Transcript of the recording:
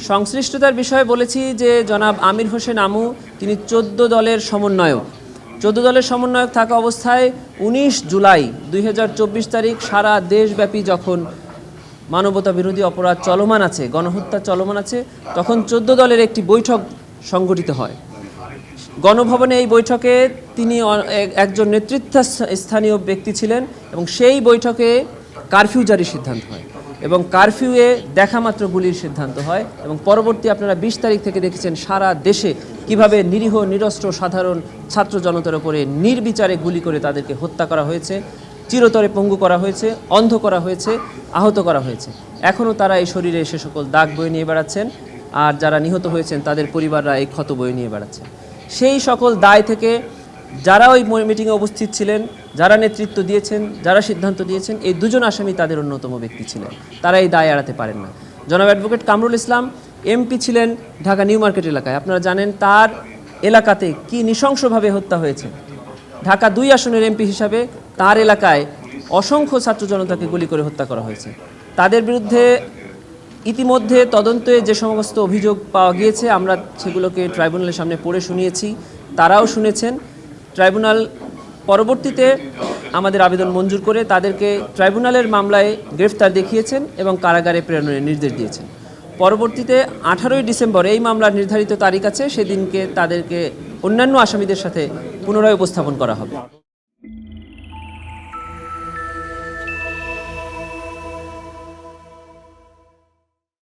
সংশ্লিষ্টতার বিষয়ে বলেছি যে জনাব আমির হোসেন আমু তিনি 14 দলের সমন্বয়ক। 14 দলের সমন্বয়ক থাকা অবস্থায় 19 জুলাই 2024 তারিখ সারা দেশব্যাপী যখন মানবতা বিরোধী অপরাধ চলমান আছে, গণহত্যা চলমান আছে, তখন 14 দলের একটি বৈঠক সংগঠিত হয়। গণভবনে এই বৈঠকে তিনি একজন নেতৃত্বস্থানীয় ব্যক্তি ছিলেন এবং সেই বৈঠকে কারফিউ জারির সিদ্ধান্ত হয় এবং কারফিউয়ে দেখামাত্র গুলির সিদ্ধান্ত হয় এবং পরবর্তী আপনারা 20 তারিখ থেকে দেখেছেন সারা দেশে কিভাবে নিরীহ নিরস্ত্র সাধারণ ছাত্র জনতার উপরে নির্বিচারে গুলি করে তাদেরকে হত্যা করা হয়েছে, চিরতরে পঙ্গু করা হয়েছে, অন্ধ করা হয়েছে, আহত করা হয়েছে। এখনও তারা এই শরীরে সে সকল দাগ বয়ে নিয়ে বেড়াচ্ছেন, আর যারা নিহত হয়েছেন তাদের পরিবাররা এই ক্ষত বয়ে নিয়ে বেড়াচ্ছেন। সেই সকল দায় থেকে যারা ওই মিটিংয়ে উপস্থিত ছিলেন, যারা নেতৃত্ব দিয়েছেন, যারা সিদ্ধান্ত দিয়েছেন, এই দুজন আসামি তাদের অন্যতম ব্যক্তি ছিলেন। তারা এই দায় এড়াতে পারেন না। জনাব অ্যাডভোকেট কামরুল ইসলাম এমপি ছিলেন ঢাকা নিউ মার্কেট এলাকায়। আপনারা জানেন তার এলাকাতে কি নৃশংসভাবে হত্যা হয়েছে। ঢাকা 2 আসনের এমপি হিসাবে তার এলাকায় অসংখ্য ছাত্র জনতাকে গুলি করে হত্যা করা হয়েছে। তাদের বিরুদ্ধে ইতিমধ্যে তদন্তে যে সমস্ত অভিযোগ পাওয়া গিয়েছে আমরা সেগুলোকে ট্রাইব্যুনালের সামনে পড়ে শুনিয়েছি, তারাও শুনেছেন। ট্রাইব্যুনাল পরবর্তীতে আমাদের আবেদন মঞ্জুর করে তাদেরকে ট্রাইব্যুনালের মামলায় গ্রেফতার দেখিয়েছেন এবং কারাগারে প্রেরণের নির্দেশ দিয়েছেন। পরবর্তীতে 18ই ডিসেম্বর এই মামলার নির্ধারিত তারিখ আছে, সেদিনকে তাদেরকে অন্যান্য আসামিদের সাথে পুনরায় উপস্থাপন করা হবে।